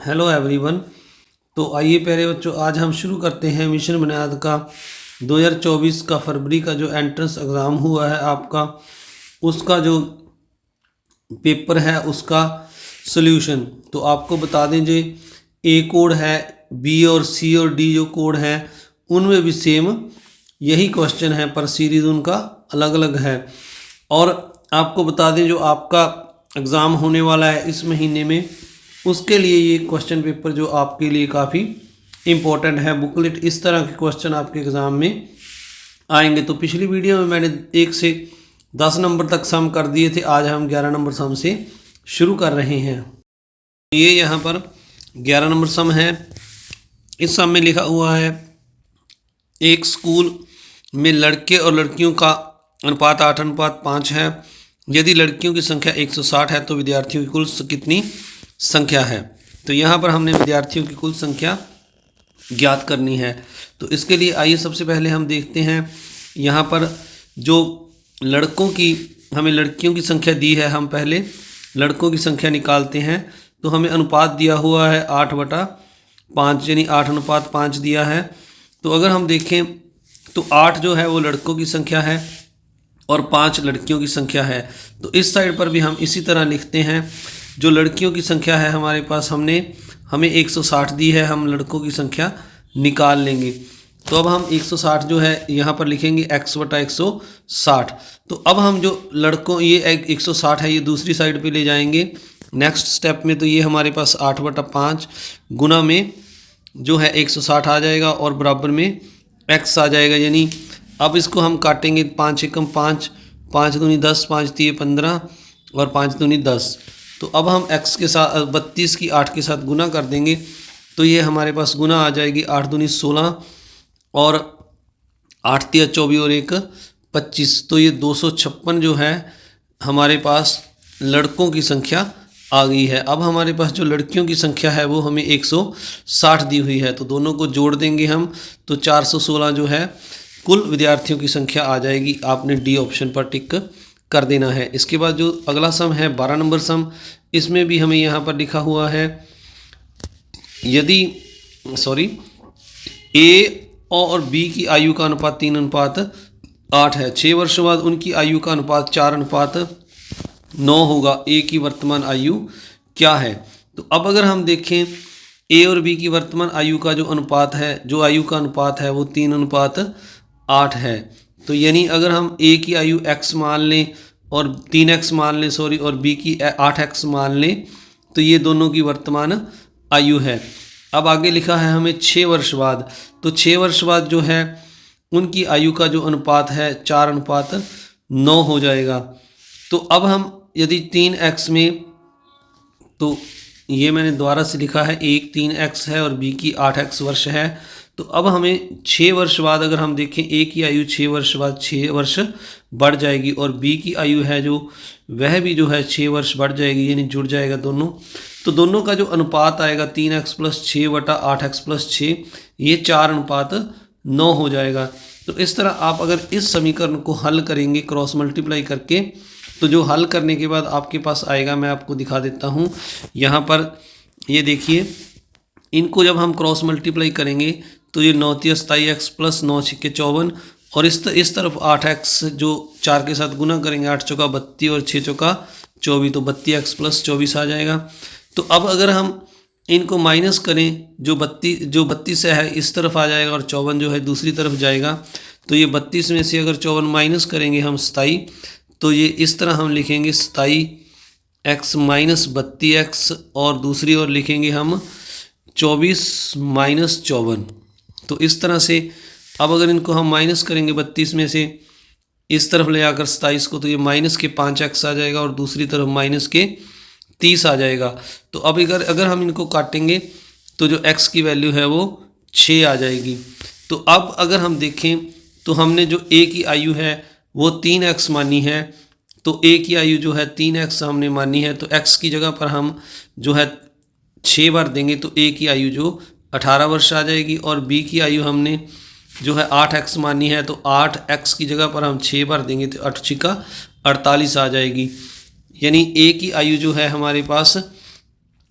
Hello everyone. तो आइए प्यारे बच्चों, आज हम शुरू करते हैं मिशन बुनियाद का 2024 का फरवरी का जो एंट्रेंस एग्ज़ाम हुआ है आपका, उसका जो पेपर है उसका सॉल्यूशन। तो आपको बता दें जो ए कोड है, बी और सी और डी जो कोड है उनमें भी सेम यही क्वेश्चन है, पर सीरीज़ उनका अलग अलग है। और आपको बता दें जो आपका एग्ज़ाम होने वाला है इस महीने में, उसके लिए ये क्वेश्चन पेपर जो आपके लिए काफ़ी इम्पोर्टेंट है। बुकलेट इस तरह के क्वेश्चन आपके एग्ज़ाम में आएंगे। तो पिछली वीडियो में मैंने 1 से 10 नंबर तक सम कर दिए थे, आज हम 11 नंबर सम से शुरू कर रहे हैं। ये यहाँ पर 11 नंबर सम है। इस सम में लिखा हुआ है, एक स्कूल में लड़के और लड़कियों का अनुपात 8:5 है। यदि लड़कियों की संख्या 160 है तो विद्यार्थियों की कुल कितनी संख्या है। तो यहाँ पर हमने विद्यार्थियों की कुल संख्या ज्ञात करनी है। तो इसके लिए आइए सबसे पहले हम देखते हैं, यहाँ पर जो लड़कों की, हमें लड़कियों की संख्या दी है, हम पहले लड़कों की संख्या निकालते हैं। तो हमें अनुपात दिया हुआ है 8/5, यानी 8:5 दिया है। तो अगर हम देखें तो 8 जो है वो लड़कों की संख्या है और 5 लड़कियों की संख्या है। तो इस साइड पर भी हम इसी तरह लिखते हैं। जो लड़कियों की संख्या है हमारे पास, हमें 160 दी है, हम लड़कों की संख्या निकाल लेंगे। तो अब हम 160 जो है यहाँ पर लिखेंगे x/160। तो अब हम जो लड़कों, ये 160 है, ये दूसरी साइड पे ले जाएंगे नेक्स्ट स्टेप में। तो ये हमारे पास 8/5 गुना में जो है 160 आ जाएगा और बराबर में x आ जाएगा। यानी अब इसको हम काटेंगे, 5 एकम 5, 5 दूनी 10, 5 तिये 15 और 5 दूनी 10। तो अब हम x के साथ 32 की 8 के साथ गुना कर देंगे। तो ये हमारे पास गुना आ जाएगी, 8 दूनी 16 और 8 तिया 24 और 1 25। तो ये 256 जो है हमारे पास लड़कों की संख्या आ गई है। अब हमारे पास जो लड़कियों की संख्या है वो हमें 160 दी हुई है। तो दोनों को जोड़ देंगे हम, तो 416 जो है कुल विद्यार्थियों की संख्या आ जाएगी। आपने डी ऑप्शन पर टिक कर देना है। इसके बाद जो अगला सम है 12 नंबर सम, इसमें भी हमें यहाँ पर लिखा हुआ है, यदि ए और बी की आयु का अनुपात 3:8 है। 6 वर्षों बाद उनकी आयु का अनुपात 4:9 होगा। ए की वर्तमान आयु क्या है। तो अब अगर हम देखें, ए और बी की वर्तमान आयु का जो अनुपात है, जो आयु का अनुपात है वो 3:8 है। तो यानी अगर हम ए की आयु x मान लें और 3x मान लें, और बी की 8x मान लें, तो ये दोनों की वर्तमान आयु है। अब आगे लिखा है हमें 6 वर्ष बाद। तो 6 वर्ष बाद जो है उनकी आयु का जो अनुपात है 4:9 हो जाएगा। तो अब हम यदि 3x में, तो ये मैंने दोबारा से लिखा है, एक 3x है और बी की 8x वर्ष है। तो अब हमें 6 वर्ष बाद अगर हम देखें, ए की आयु 6 वर्ष बाद 6 वर्ष बढ़ जाएगी और बी की आयु है जो, वह भी जो है 6 वर्ष बढ़ जाएगी, यानी जुड़ जाएगा दोनों। तो दोनों का जो अनुपात आएगा 3x + 6/8x + 6, ये 4:9 हो जाएगा। तो इस तरह आप अगर इस समीकरण को हल करेंगे क्रॉस मल्टीप्लाई करके, तो जो हल करने के बाद आपके पास आएगा, मैं आपको दिखा देता हूँ। यहाँ पर ये देखिए, इनको जब हम क्रॉस मल्टीप्लाई करेंगे तो ये 9 × 27x + 9 × 6 = 54 और इस तरफ 8x जो 4 के साथ गुना करेंगे, 8 चौका 32 और 6 चौका 24, तो 32x + 24 आ जाएगा। तो अब अगर हम इनको माइनस करें, जो 32 है इस तरफ आ जाएगा और 54 जो है दूसरी तरफ जाएगा। तो ये 32 में से अगर 54 माइनस करेंगे हम 27, तो ये इस तरह हम लिखेंगे 27x - 32x और दूसरी ओर लिखेंगे हम 24 - 54। तो इस तरह से अब अगर इनको हम माइनस करेंगे 32 में से इस तरफ ले आकर 27 को, तो ये माइनस के 5x आ जाएगा और दूसरी तरफ माइनस के 30 आ जाएगा। तो अब अगर हम इनको काटेंगे तो जो x की वैल्यू है वो 6 आ जाएगी। तो अब अगर हम देखें तो हमने जो a की आयु है वो 3x मानी है। तो a की आयु जो है 3x हमने मानी है, तो x की जगह पर हम जो है 6 बार देंगे, तो a की आयु जो 18 वर्ष आ जाएगी। और b की आयु हमने जो है 8x मानी है, तो 8x की जगह पर हम 6 बार देंगे, तो 8 × 6 = 48 आ जाएगी। यानी a की आयु जो है हमारे पास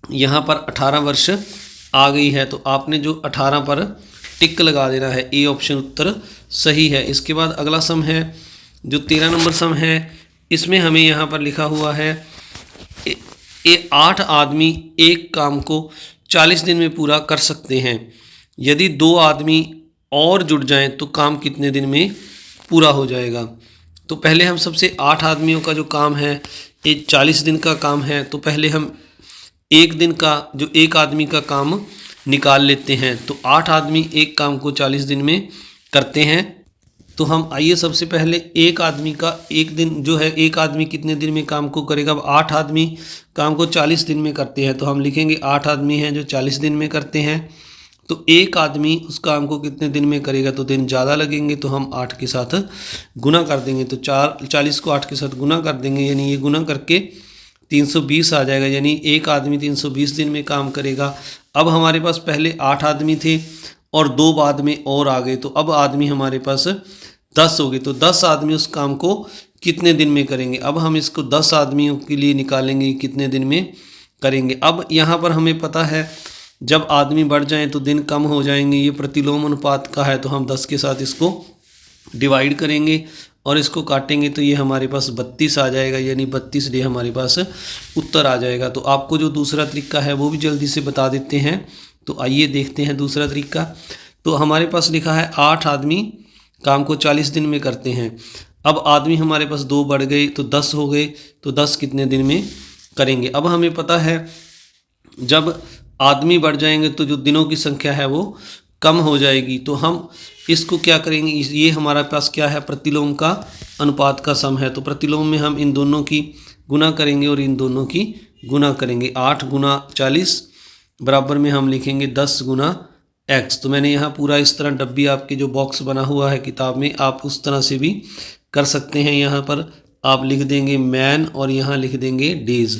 यहाँ पर 18 वर्ष आ गई है, तो आपने जो 18 पर टिक लगा देना है। ए ऑप्शन उत्तर सही है। इसके बाद अगला सम है जो 13 नंबर सम है, इसमें हमें यहाँ पर लिखा हुआ है 8 आदमी एक काम को 40 दिन में पूरा कर सकते हैं। यदि 2 आदमी और जुड़ जाएं तो काम कितने दिन में पूरा हो जाएगा। तो पहले हम सबसे 8 आदमियों का जो काम है ये 40 दिन का काम है, तो पहले हम एक दिन का जो एक आदमी का काम निकाल लेते हैं। तो 8 आदमी एक काम को 40 दिन में करते हैं। तो हम आइए सबसे पहले एक आदमी का एक दिन जो है, एक आदमी कितने दिन में काम को करेगा। अब 8 आदमी काम को 40 दिन में करते हैं, तो हम लिखेंगे 8 आदमी हैं जो 40 दिन में करते हैं। तो एक आदमी उस काम को कितने दिन में करेगा, तो दिन ज़्यादा लगेंगे, तो हम 8 के साथ गुना कर देंगे। तो 40 को 8 के साथ गुना कर देंगे, यानी ये गुना करके 320 आ जाएगा, यानी एक आदमी 320 दिन में काम करेगा। अब हमारे पास पहले 8 आदमी थे और 2 बाद में और आ गए, तो अब आदमी हमारे पास 10 हो गए। तो 10 आदमी उस काम को कितने दिन में करेंगे। अब हम इसको 10 आदमियों के लिए निकालेंगे कितने दिन में करेंगे। अब यहाँ पर हमें पता है जब आदमी बढ़ जाएं तो दिन कम हो जाएंगे, ये प्रतिलोम अनुपात का है, तो हम 10 के साथ इसको डिवाइड करेंगे और इसको काटेंगे, तो ये हमारे पास 32 आ जाएगा, यानी 32 डे हमारे पास उत्तर आ जाएगा। तो आपको जो दूसरा तरीका है वो भी जल्दी से बता देते हैं। तो आइए देखते हैं दूसरा तरीका। तो हमारे पास लिखा है 8 आदमी काम को 40 दिन में करते हैं। अब आदमी हमारे पास 2 बढ़ गए तो 10 हो गए, तो 10 कितने दिन में करेंगे। अब हमें पता है जब आदमी बढ़ जाएंगे तो जो दिनों की संख्या है वो कम हो जाएगी। तो हम इसको क्या करेंगे, ये हमारे पास क्या है, प्रतिलोम का अनुपात का सम है। तो प्रतिलोम में हम इन दोनों की गुना करेंगे और इन दोनों की गुना करेंगे। 8 गुना 40 बराबर में हम लिखेंगे 10 गुना x। तो मैंने यहाँ पूरा इस तरह डब्बी आपके जो बॉक्स बना हुआ है किताब में, आप उस तरह से भी कर सकते हैं। यहाँ पर आप लिख देंगे मैन और यहाँ लिख देंगे डेज।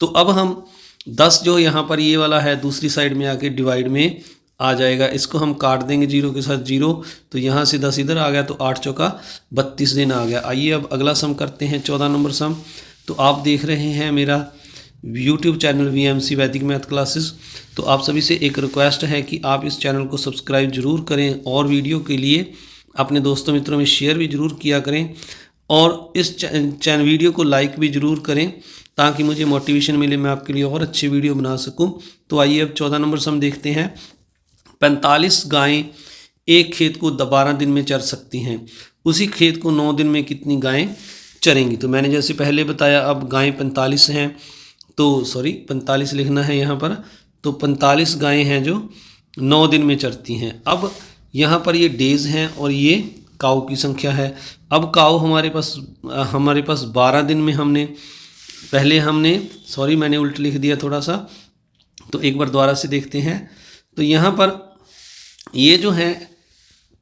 तो अब हम 10 जो यहाँ पर ये वाला है दूसरी साइड में आके डिवाइड में आ जाएगा, इसको हम काट देंगे 0 के साथ 0, तो यहाँ से 10 इधर आ गया, तो 8 चौका 32 दिन आ गया। आइए अब अगला सम करते हैं 14 नंबर सम। तो आप देख रहे हैं मेरा YouTube चैनल VMC वैदिक मैथ क्लासेस। तो आप सभी से एक रिक्वेस्ट है कि आप इस चैनल को सब्सक्राइब जरूर करें और वीडियो के लिए अपने दोस्तों मित्रों में शेयर भी ज़रूर किया करें और इस चैनल वीडियो को लाइक भी ज़रूर करें ताकि मुझे मोटिवेशन मिले, मैं आपके लिए और अच्छी वीडियो बना सकूं। तो आइए अब 14 नंबर सम देखते हैं। 45 गायें एक खेत को 12 दिन में चर सकती हैं, उसी खेत को 9 दिन में कितनी गायें चरेंगी। तो मैंने जैसे पहले बताया अब गायें 45 हैं, तो 45 लिखना है यहाँ पर। तो 45 गायें हैं जो 9 दिन में चरती हैं। अब यहाँ पर ये डेज हैं और ये काऊ की संख्या है। अब काऊ हमारे पास 12 दिन में मैंने उल्ट लिख दिया थोड़ा सा, तो एक बार दोबारा से देखते हैं। तो यहाँ पर ये जो है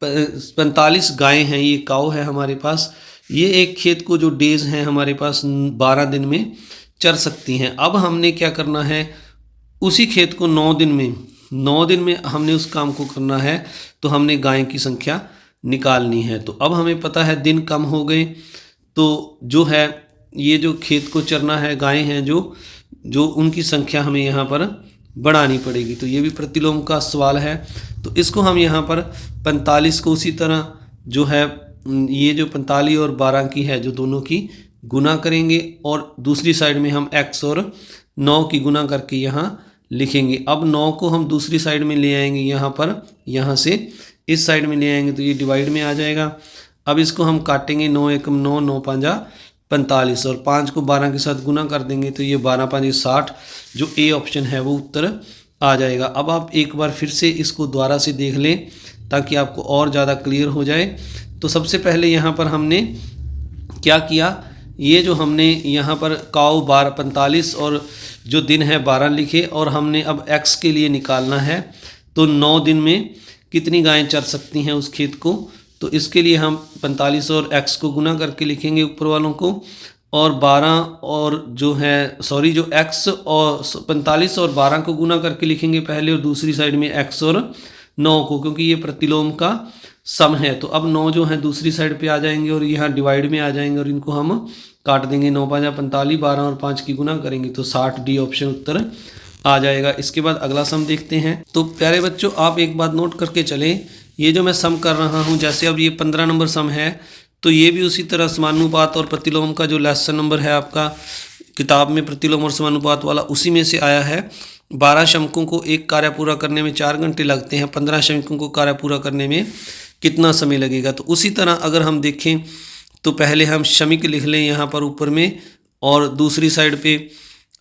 45 गायें हैं, ये काऊ है हमारे पास। ये एक खेत को जो डेज हैं हमारे पास 12 दिन में चर सकती हैं। अब हमने क्या करना है, उसी खेत को 9 दिन में हमने उस काम को करना है, तो हमने गाय की संख्या निकालनी है। तो अब हमें पता है दिन कम हो गए, तो जो है ये जो खेत को चरना है गायें हैं जो उनकी संख्या हमें यहाँ पर बढ़ानी पड़ेगी। तो ये भी प्रतिलोम का सवाल है। तो इसको हम यहाँ पर 45 को उसी तरह जो है ये जो 45 और 12 की है जो दोनों की गुना करेंगे और दूसरी साइड में हम x और 9 की गुना करके यहाँ लिखेंगे। अब 9 को हम दूसरी साइड में ले आएंगे, यहाँ से इस साइड में ले आएंगे, तो ये डिवाइड में आ जाएगा। अब इसको हम काटेंगे, 9 एकम 9, 9 पाँजा 45 और 5 को 12 के साथ गुना कर देंगे, तो ये 12 5 60, जो ए ऑप्शन है वो उत्तर आ जाएगा। अब आप एक बार फिर से इसको दोबारा से देख लें ताकि आपको और ज़्यादा क्लियर हो जाए। तो सबसे पहले यहाँ पर हमने क्या किया, ये जो हमने यहाँ पर काऊ 45 और जो दिन है 12 लिखे और हमने अब x के लिए निकालना है, तो 9 दिन में कितनी गायें चर सकती हैं उस खेत को। तो इसके लिए हम 45 और x को गुना करके लिखेंगे ऊपर वालों को, और 12 और जो x और 45 और 12 को गुना करके लिखेंगे पहले, और दूसरी साइड में x और 9 को, क्योंकि ये प्रतिलोम का सम है। तो अब 9 जो है दूसरी साइड पे आ जाएंगे और यहाँ डिवाइड में आ जाएंगे और इनको हम काट देंगे, 9 5 45, 12 और 5 की गुना करेंगे, तो 60 डी ऑप्शन उत्तर आ जाएगा। इसके बाद अगला सम देखते हैं। तो प्यारे बच्चों, आप एक बात नोट करके चलें, ये जो मैं सम कर रहा हूँ, जैसे अब ये 15 नंबर सम है, तो ये भी उसी तरह समानुपात और प्रतिलोम का जो लेसन नंबर है आपका किताब में प्रतिलोम और समानुपात वाला, उसी में से आया है। 12 श्रमिकों को एक कार्य पूरा करने में 4 घंटे लगते हैं, 15 श्रमिकों को कार्य पूरा करने में कितना समय लगेगा। तो उसी तरह अगर हम देखें तो पहले हम श्रमिक लिख लें यहाँ पर ऊपर में, और दूसरी साइड पे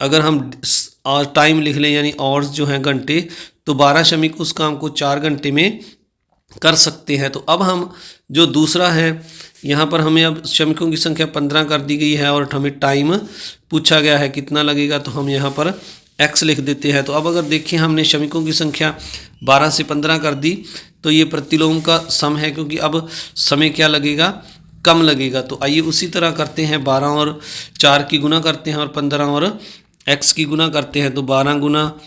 अगर हम टाइम लिख लें यानी आवर्स जो हैं घंटे, तो 12 श्रमिक उस काम को 4 घंटे में कर सकते हैं। तो अब हम जो दूसरा है यहाँ पर हमें अब श्रमिकों की संख्या 15 कर दी गई है और हमें टाइम पूछा गया है कितना लगेगा, तो हम यहाँ पर x लिख देते हैं। तो अब अगर देखें हमने श्रमिकों की संख्या 12 से 15 कर दी, तो ये प्रतिलोम का सम है, क्योंकि अब समय क्या लगेगा, कम लगेगा। तो आइए उसी तरह करते हैं, 12 और 4 की गुना करते हैं और 15 और x की गुना करते हैं। तो 12 गुना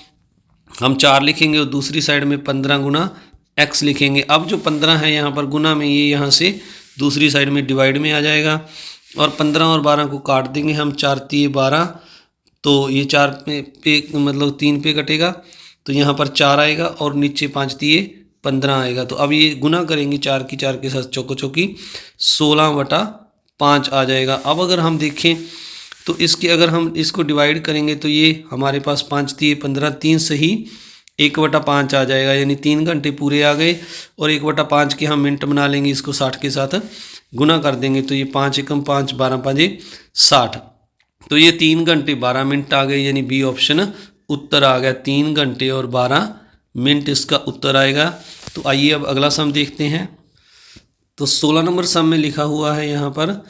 हम 4 लिखेंगे और दूसरी साइड में 15 गुना x लिखेंगे। अब जो 15 है यहाँ पर गुना में, ये यहाँ से दूसरी साइड में डिवाइड में आ जाएगा, और 15 और 12 को काट देंगे हम, 4 3 12, तो ये 4 पे मतलब 3 पे कटेगा, तो यहाँ पर 4 आएगा और नीचे 5 3 15 आएगा। तो अब ये गुना करेंगे 4 की 4 के साथ चौको चौकी, 16/5 आ जाएगा। अब अगर हम देखें तो इसके अगर हम इसको डिवाइड करेंगे तो ये हमारे पास 5 3 15, 3 से ही 1/5 आ जाएगा, यानी 3 घंटे पूरे आ गए। और 1/5 के हम मिनट बना लेंगे, इसको 60 के साथ गुना कर देंगे, तो ये 5 एकम 5, 12 5 60, तो ये 3 घंटे 12 मिनट आ गए, यानी बी ऑप्शन उत्तर आ गया। 3 घंटे और 12 मिनट इसका उत्तर आएगा। तो आइए अब अगला सम देखते हैं। तो 16 नंबर सम में लिखा हुआ है यहाँ पर,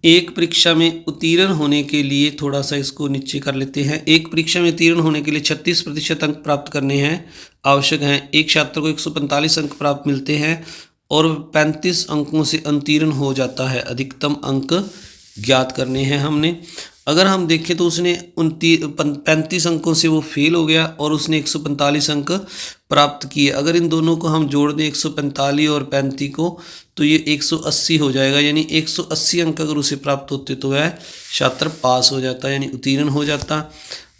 एक परीक्षा में उत्तीर्ण होने के लिए, थोड़ा सा इसको नीचे कर लेते हैं, एक परीक्षा में उत्तीर्ण होने के लिए 36% अंक प्राप्त करने हैं आवश्यक हैं। एक छात्र को 145 अंक प्राप्त मिलते हैं और 35 अंकों से उत्तीर्ण हो जाता है। अधिकतम अंक ज्ञात करने हैं हमने। अगर हम देखें तो उसने 35 अंकों से वो फेल हो गया और उसने 145 अंक प्राप्त किए। अगर इन दोनों को हम जोड़ दें 145 और 35 को, तो ये 180 हो जाएगा, यानी 180 अंक अगर उसे प्राप्त होते तो वह छात्र पास हो जाता, यानी उत्तीर्ण हो जाता।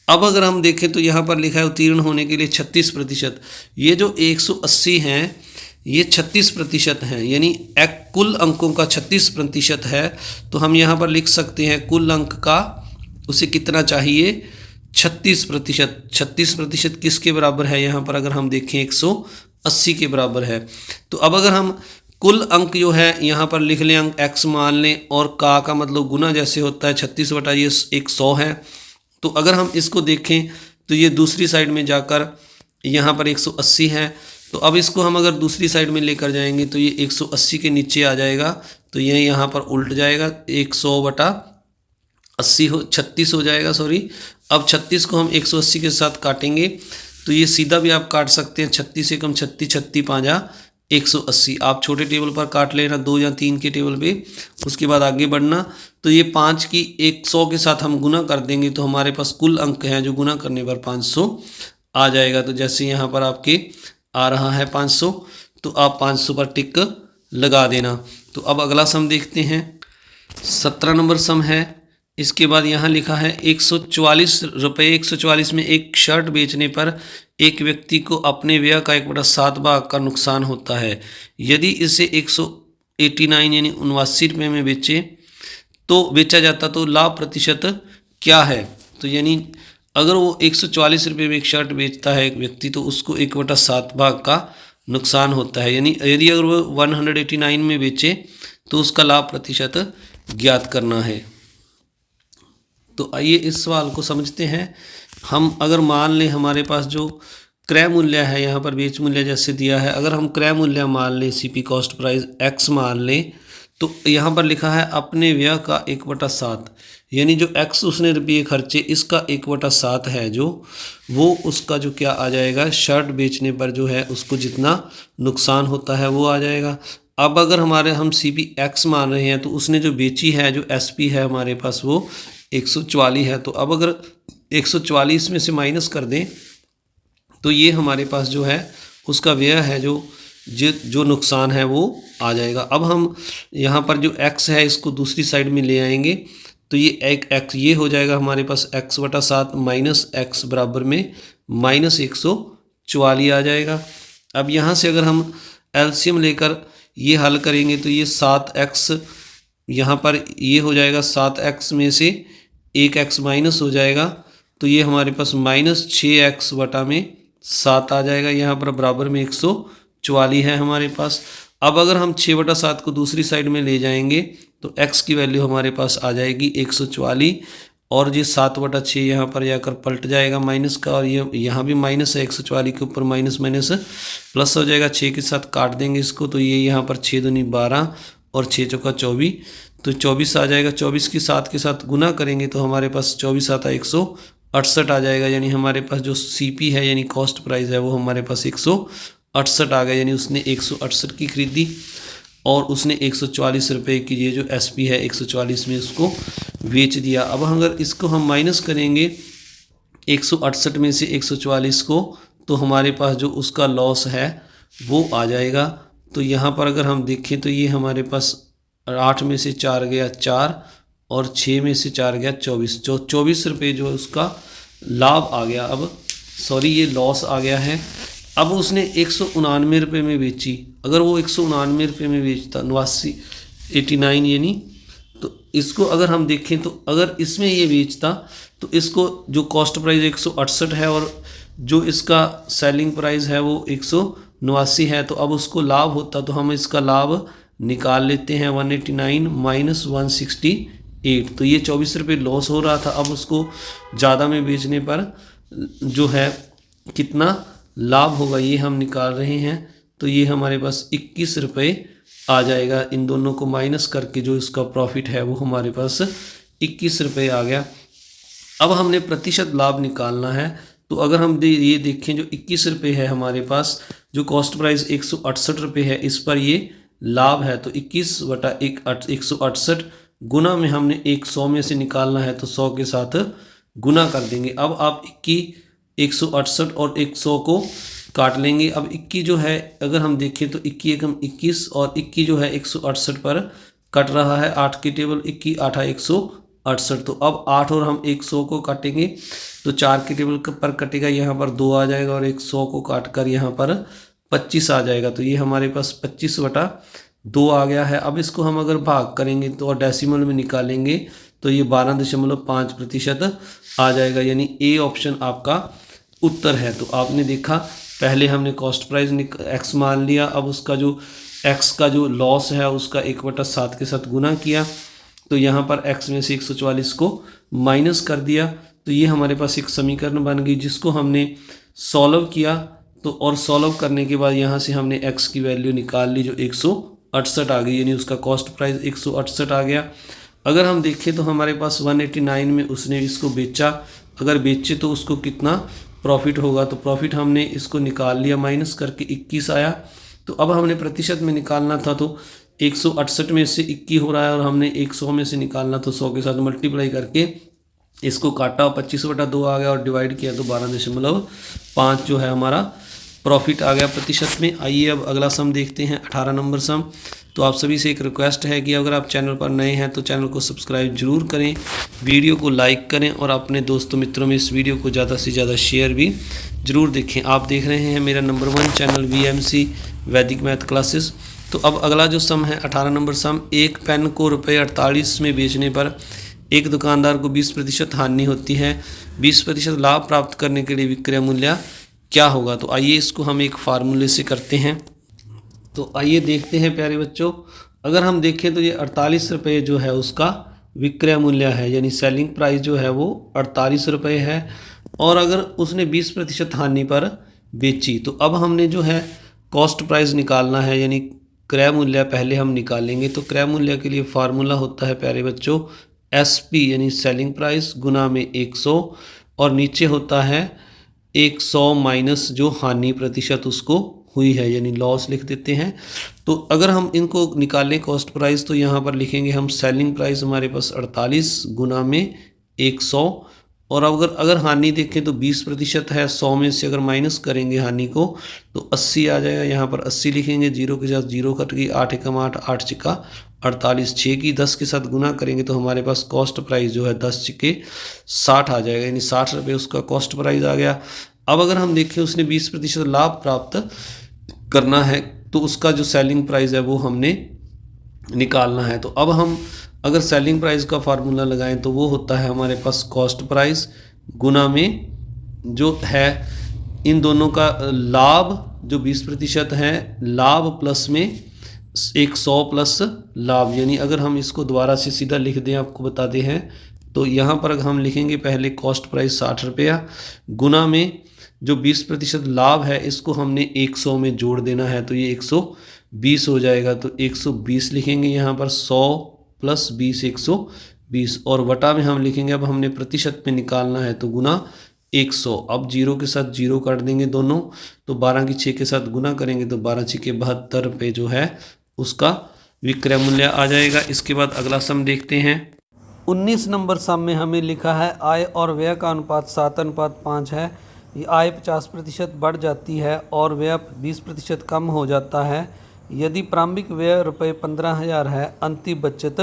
अब अगर हम देखें तो यहाँ पर लिखा है उत्तीर्ण होने के लिए 36%। ये जो 180 हैं ये 36% हैं, यानी कुल अंकों का 36% है। तो हम यहाँ पर लिख सकते हैं कुल अंक का उसे कितना चाहिए, 36%। 36% किसके बराबर है, यहाँ पर अगर हम देखें 180 के बराबर है। तो अब अगर हम कुल अंक जो है यहाँ पर लिख लें, अंक x मान लें, और का मतलब गुना जैसे होता है 36 बटा ये 100 है। तो अगर हम इसको देखें तो ये दूसरी साइड में जाकर यहाँ पर 180 है। तो अब इसको हम अगर दूसरी साइड में लेकर जाएंगे तो ये 180 के नीचे आ जाएगा, तो ये यहाँ पर उल्ट जाएगा, 100/80 हो 36 हो जाएगा, सॉरी। अब 36 को हम 180 के साथ काटेंगे तो ये सीधा भी आप काट सकते हैं, 36 एकम 36, 36 5 180। आप छोटे टेबल पर काट लेना, 2 या 3 के टेबल पे, उसके बाद आगे बढ़ना। तो ये 5 की 100 के साथ हम गुना कर देंगे तो हमारे पास कुल अंक हैं जो गुना करने पर 500 आ जाएगा। तो जैसे यहाँ पर आपके आ रहा है 500, तो आप 500 पर टिक लगा देना। तो अब अगला सम देखते हैं। 17 नंबर सम है। इसके बाद यहाँ लिखा है 144 रुपये, 144 में एक शर्ट बेचने पर एक व्यक्ति को अपने व्यय का 1/7 भाग का नुकसान होता है। यदि इसे 189 यानी 89 रुपये में बेचा जाता तो लाभ प्रतिशत क्या है। तो यानी अगर वो 144 रुपये में एक शर्ट बेचता है एक व्यक्ति, तो उसको 1/7 भाग का नुकसान होता है। यानी यदि अगर वो 189 में बेचे तो उसका लाभ प्रतिशत ज्ञात करना है। तो आइए इस सवाल को समझते हैं। हम अगर मान लें हमारे पास जो क्रय मूल्य है, यहाँ पर बेच मूल्य जैसे दिया है, अगर हम क्रय मूल्य मान लें, सीपी कॉस्ट प्राइस x मान लें, तो यहाँ पर लिखा है अपने व्यय का 1/7, यानी जो x उसने रुपये खर्चे इसका 1/7 है, जो वो उसका जो क्या आ जाएगा, शर्ट बेचने पर जो है उसको जितना नुकसान होता है वो आ जाएगा। अब अगर हम CP x मान रहे हैं तो उसने जो बेची है, जो SP है हमारे पास वो 144 है। तो अब अगर 144 में से माइनस कर दें तो ये हमारे पास जो है उसका व्यय है, जो नुकसान है वो आ जाएगा। अब हम यहाँ पर जो x है इसको दूसरी साइड में ले आएंगे तो ये एक x ये हो जाएगा हमारे पास x/7 माइनस x बराबर में -144 आ जाएगा। अब यहाँ से अगर हम एलसीएम लेकर ये हल करेंगे तो ये 7x यहाँ पर ये हो जाएगा, 7x में से 1x माइनस हो जाएगा तो ये हमारे पास -6x बटा में 7 आ जाएगा। यहाँ पर बराबर में 144 है हमारे पास। अब अगर हम 6/7 को दूसरी साइड में ले जाएंगे तो x की वैल्यू हमारे पास आ जाएगी 144 और ये 7/6 यहाँ पर जाकर पलट जाएगा माइनस का, और ये यहाँ भी माइनस है, 144 के ऊपर माइनस माइनस प्लस हो जाएगा। 6 के साथ काट देंगे इसको तो ये यहाँ पर 6 दूनी 12 और 6 चौका 24 तो 24 आ जाएगा। 24 की 7 के साथ गुना करेंगे तो हमारे पास 24 आता 168 आ जाएगा। यानी हमारे पास जो CP है यानी कॉस्ट प्राइस है वो हमारे पास 168 आ गया। यानी उसने 168 की खरीदी और उसने 144 रुपये की ये जो SP है 144 में उसको बेच दिया। अब अगर इसको हम माइनस करेंगे 168 में से 144 को तो हमारे पास जो उसका लॉस है वो आ जाएगा। तो यहाँ पर अगर हम देखें तो ये हमारे पास 8 में से 4 गया 4 और 6 में से 4 गया 24, जो 24 रुपये जो उसका लाभ आ गया। अब सॉरी ये लॉस आ गया है। अब उसने 199 रुपये में बेची। अगर वो 199 रुपये में बेचता 89 यानी, तो इसको अगर हम देखें तो अगर इसमें ये बेचता तो इसको जो कॉस्ट प्राइस 168 है और जो इसका सेलिंग प्राइस है वो 189 है, तो अब उसको लाभ होता तो हम इसका लाभ निकाल लेते हैं 189 माइनस 168। तो ये 24 रुपये लॉस हो रहा था। अब उसको ज़्यादा में बेचने पर जो है कितना लाभ होगा ये हम निकाल रहे हैं। तो ये हमारे पास 21 रुपये आ जाएगा। इन दोनों को माइनस करके जो इसका प्रॉफिट है वो हमारे पास 21 रुपये आ गया। अब हमने प्रतिशत लाभ निकालना है। तो अगर हम ये देखें जो 21 रुपये है हमारे पास, जो कॉस्ट प्राइस 168 रुपये है, इस पर ये लाभ है तो 21/168 गुना में हमने 100 में से निकालना है तो 100 के साथ गुना कर देंगे। अब आप 168 और 100 को काट लेंगे। अब 21 जो है अगर हम देखें तो 21 एकम 21 और 21 जो है 168 पर कट रहा है। 8 की टेबल 21 8 168, तो अब 8 और हम 100 को काटेंगे तो 4 की टेबल पर कटेगा, यहाँ पर 2 आ जाएगा और 100 को काट कर यहाँ पर 25 आ जाएगा। तो ये हमारे पास 25/2 आ गया है। अब इसको हम अगर भाग करेंगे तो और डेसिमल में निकालेंगे तो ये 12.5% आ जाएगा। यानी ए ऑप्शन आपका उत्तर है। तो आपने देखा पहले हमने कॉस्ट प्राइस x मान लिया, अब उसका जो x का जो लॉस है उसका 1/7 के साथ गुना किया तो यहाँ पर x में से 144 को माइनस कर दिया। तो ये हमारे पास एक समीकरण बन गई जिसको हमने सॉल्व किया। तो और सॉल्व करने के बाद यहाँ से हमने x की वैल्यू निकाल ली जो 168 आ गई। यानी उसका कॉस्ट प्राइस 168 आ गया। अगर हम देखें तो हमारे पास 189 में उसने इसको बेचा। अगर बेचे तो उसको कितना प्रॉफिट होगा, तो प्रॉफिट हमने इसको निकाल लिया माइनस करके 21 आया। तो अब हमने प्रतिशत में निकालना था तो 168 में से 21 हो रहा है और हमने 100 में से निकालना तो 100 के साथ मल्टीप्लाई करके इसको काटा और 25/2 आ गया और डिवाइड किया तो 12.5 जो है हमारा प्रॉफिट आ गया प्रतिशत में। आइए अब अगला सम देखते हैं 18 नंबर सम। तो आप सभी से एक रिक्वेस्ट है कि अगर आप चैनल पर नए हैं तो चैनल को सब्सक्राइब जरूर करें, वीडियो को लाइक करें और अपने दोस्तों मित्रों में इस वीडियो को ज़्यादा से ज़्यादा शेयर भी जरूर देखें। आप देख रहे हैं मेरा नंबर 1 चैनल VMC वैदिक मैथ क्लासेस। तो अब अगला जो सम है 18 नंबर सम, एक पेन को ₹48 में बेचने पर एक दुकानदार को 20% हानि होती है। 20% लाभ प्राप्त करने के लिए विक्रय मूल्य क्या होगा। तो आइए इसको हम एक फार्मूले से करते हैं। तो आइए देखते हैं प्यारे बच्चों। अगर हम देखें तो ये 48 रुपये जो है उसका विक्रय मूल्य है, यानी सेलिंग प्राइस जो है वो 48 रुपये है। और अगर उसने 20% हानि पर बेची तो अब हमने जो है कॉस्ट प्राइस निकालना है, यानी क्रय मूल्य पहले हम निकालेंगे। तो क्रय मूल्य के लिए फार्मूला होता है प्यारे बच्चों SP यानी सेलिंग प्राइस गुना में 100 और नीचे होता है 100 माइनस जो हानि प्रतिशत उसको हुई है, यानी लॉस लिख देते हैं। तो अगर हम इनको निकालें कॉस्ट प्राइस तो यहाँ पर लिखेंगे हम सेलिंग प्राइस हमारे पास 48 गुना में 100 और अगर हानि देखें तो 20% है। 100 में से अगर माइनस करेंगे हानि को तो 80 आ जाएगा। यहाँ पर 80 लिखेंगे, 0 के साथ 0 कट गई, 8 एकम 8 8 चिक्का 48, 6 की 10 के साथ गुना करेंगे तो हमारे पास कॉस्ट प्राइस जो है 10 चिक्के 60 आ जाएगा, यानी 60 रुपये उसका कॉस्ट प्राइस आ गया। अब अगर हम देखें उसने 20% लाभ प्राप्त करना है तो उसका जो सेलिंग प्राइस है वो हमने निकालना है। तो अब हम अगर सेलिंग प्राइस का फार्मूला लगाएं तो वो होता है हमारे पास कॉस्ट प्राइस गुना में जो है इन दोनों का लाभ जो 20% है, लाभ प्लस में 100 प्लस लाभ, यानी अगर हम इसको दोबारा से सीधा लिख दें, आपको बताते हैं, तो यहाँ पर हम लिखेंगे पहले कॉस्ट प्राइस 60 रुपया गुना में जो 20% लाभ है इसको हमने 100 में जोड़ देना है, तो ये 120 हो जाएगा। तो 120 लिखेंगे यहाँ पर, 100 प्लस 20 120, और वटा में हम लिखेंगे, अब हमने प्रतिशत में निकालना है तो गुना 100। अब जीरो के साथ जीरो काट देंगे दोनों, तो 12 की 6 के साथ गुना करेंगे तो 12 6 के 72 रुपये जो है उसका विक्रय मूल्य आ जाएगा। इसके बाद अगला सम देखते हैं। 19 नंबर सम में हमें लिखा है आय और व्यय का अनुपात 7:5 है। ये आय 50% बढ़ जाती है और व्यय 20% कम हो जाता है। यदि प्रारंभिक व्यय रुपये 15,000 है, अंतिम बचत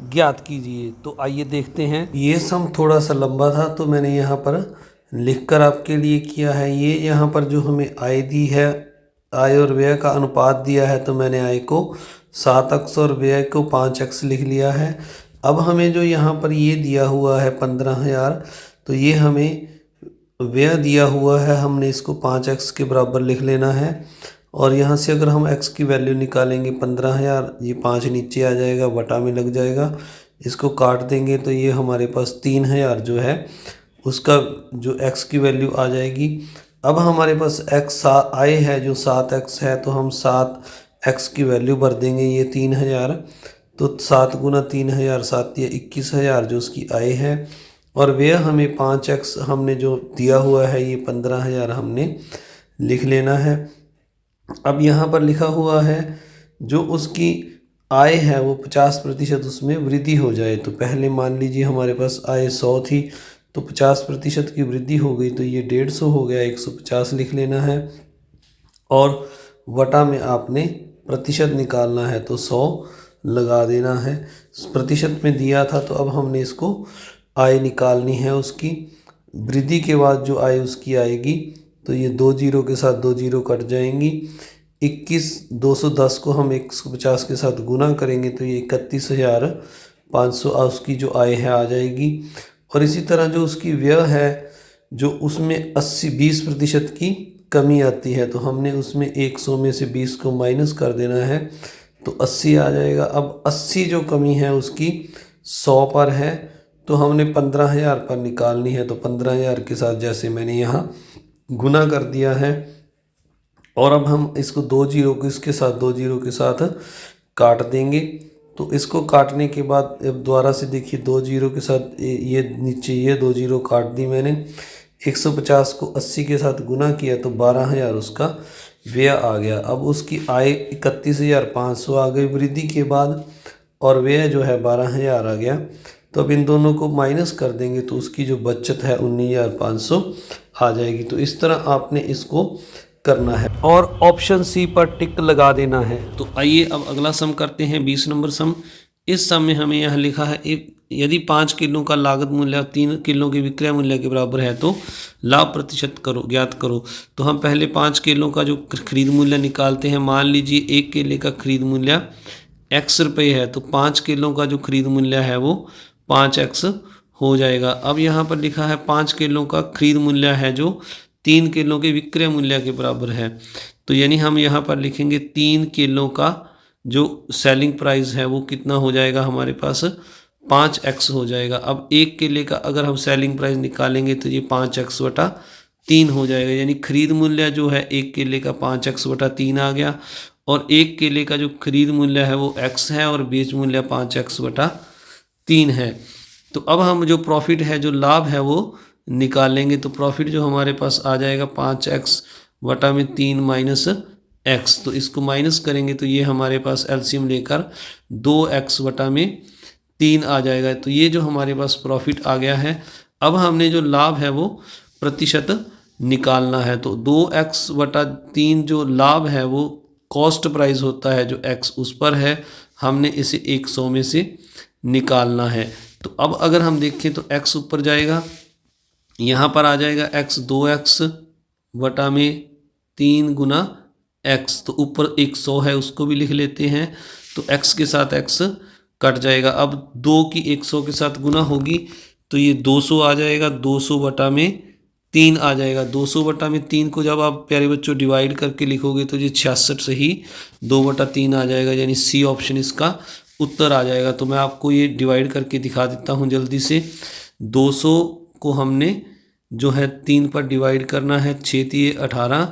ज्ञात कीजिए। तो आइए देखते हैं। ये सम थोड़ा सा लंबा था तो मैंने यहाँ पर लिखकर आपके लिए किया है। ये यहाँ पर जो हमें आय दी है, आय और व्यय का अनुपात दिया है, तो मैंने आय को 7x और व्यय को 5x लिख लिया है। अब हमें जो यहाँ पर ये दिया हुआ है 15,000, तो ये हमें व्यय दिया हुआ है, हमने इसको 5x के बराबर लिख लेना है। और यहाँ से अगर हम x की वैल्यू निकालेंगे 15,000, ये 5 नीचे आ जाएगा, बटा में लग जाएगा, इसको काट देंगे तो ये हमारे पास 3,000 जो है उसका जो x की वैल्यू आ जाएगी। अब हमारे पास x आय है जो 7x है, तो हम 7x की वैल्यू भर देंगे, ये 3,000, तो 7 गुना 3,000 7 या 21,000 जो उसकी आय है। और व्यय हमें 5x हमने जो दिया हुआ है ये 15,000 हमने लिख लेना है। अब यहाँ पर लिखा हुआ है जो उसकी आय है वो 50% उसमें वृद्धि हो जाए। तो पहले मान लीजिए हमारे पास आय 100 थी, तो 50% की वृद्धि हो गई, तो ये 150 हो गया, 150 लिख लेना है। और वटा में आपने प्रतिशत निकालना है तो 100 लगा देना है। प्रतिशत में दिया था तो अब हमने इसको आय निकालनी है उसकी। वृद्धि के बाद जो आय उसकी आएगी, तो ये 2 जीरो के साथ 2 जीरो कट जाएंगी। 21,210 को हम 150 के साथ गुना करेंगे तो ये 31,500 उसकी जो आय है आ जाएगी। और इसी तरह जो उसकी व्यय है, जो उसमें 20% की कमी आती है, तो हमने उसमें 100 में से 20 को माइनस कर देना है, तो 80 आ जाएगा। अब 80 जो कमी है उसकी 100 पर है, तो हमने 15,000 पर निकालनी है, तो 15,000 के साथ जैसे मैंने यहाँ गुना कर दिया है। और अब हम इसको 2 जीरो को इसके साथ 2 जीरो के साथ काट देंगे। तो इसको काटने के बाद अब दोबारा से देखिए, 2 जीरो के साथ ये नीचे ये 2 जीरो काट दी मैंने। 150 को 80 के साथ गुना किया तो 12,000 उसका व्यय आ गया। अब उसकी आय 31,500 आ गई वृद्धि के बाद, और व्यय जो है 12,000 आ गया। तो अब इन दोनों को माइनस कर देंगे तो उसकी जो बचत है 19,500 आ जाएगी। तो इस तरह आपने इसको करना है और ऑप्शन सी पर टिक लगा देना है। तो आइए अब अगला सम करते हैं, 20 नंबर सम। इस सम में हमें यहाँ लिखा है यदि 5 किलो का लागत मूल्य और 3 किलो के विक्रय मूल्य के बराबर है तो लाभ प्रतिशत करो ज्ञात करो। तो हम पहले 5 किलो का जो खरीद मूल्य निकालते हैं। मान लीजिए 1 केले का खरीद मूल्य x रुपये है, तो 5 किलो का जो खरीद मूल्य है वो 5x हो जाएगा। अब यहाँ पर लिखा है 5 किलो का खरीद मूल्य है जो 3 किलो के विक्रय मूल्य के बराबर है, तो यानी हम यहाँ पर लिखेंगे 3 किलो का जो सेलिंग प्राइस है वो कितना हो जाएगा, हमारे पास 5x हो जाएगा। अब 1 केले का अगर हम सेलिंग प्राइस निकालेंगे तो ये 5x बटा 3 हो जाएगा, यानी खरीद मूल्य जो है 1 केले का 5x बटा 3 आ गया। और 1 केले का जो खरीद मूल्य है वो x है और बेच मूल्य 5x बटा 3 है। तो अब हम जो प्रॉफिट है, जो लाभ है वो निकालेंगे। तो प्रॉफिट जो हमारे पास आ जाएगा 5x बटा में 3 माइनस x, तो इसको माइनस करेंगे तो ये हमारे पास एलसीएम लेकर 2x बटा में 3 आ जाएगा। तो ये जो हमारे पास प्रॉफिट आ गया है। अब हमने जो लाभ है वो प्रतिशत निकालना है, तो 2x बटा 3 जो लाभ है वो कॉस्ट प्राइस होता है जो x उस पर है, हमने इसे 100 में से निकालना है। तो अब अगर हम देखें तो x ऊपर जाएगा, यहाँ पर आ जाएगा x 2x बटा में 3 गुना x, तो ऊपर एक 100 है उसको भी लिख लेते हैं, तो x के साथ x कट जाएगा। अब 2 की 100 के साथ गुना होगी तो ये 200 आ जाएगा, 200 बटा में 3 आ जाएगा। 200 बटा में 3 को जब आप प्यारे बच्चों डिवाइड करके लिखोगे तो ये 66 से ही 2 बटा 3 आ जाएगा, यानी सी ऑप्शन इसका उत्तर आ जाएगा। तो मैं आपको ये डिवाइड करके दिखा देता हूँ जल्दी से। 200 को हमने जो है 3 पर डिवाइड करना है, 6 तिये 18,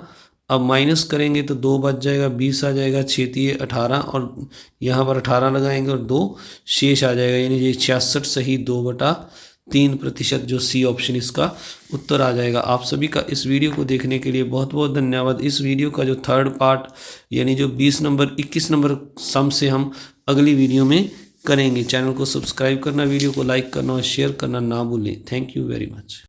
अब माइनस करेंगे तो 2 बच जाएगा, 20 आ जाएगा, 6 तिये 18 और यहाँ पर 18 लगाएंगे और 2 शेष आ जाएगा, यानी ये 66 सही 2/3% जो सी ऑप्शन इसका उत्तर आ जाएगा। आप सभी का इस वीडियो को देखने के लिए बहुत बहुत धन्यवाद। इस वीडियो का जो थर्ड पार्ट यानी जो 20 नंबर 21 नंबर सम से हम अगली वीडियो में करेंगे। चैनल को सब्सक्राइब करना, वीडियो को लाइक करना और शेयर करना ना भूलें। Thank you very much.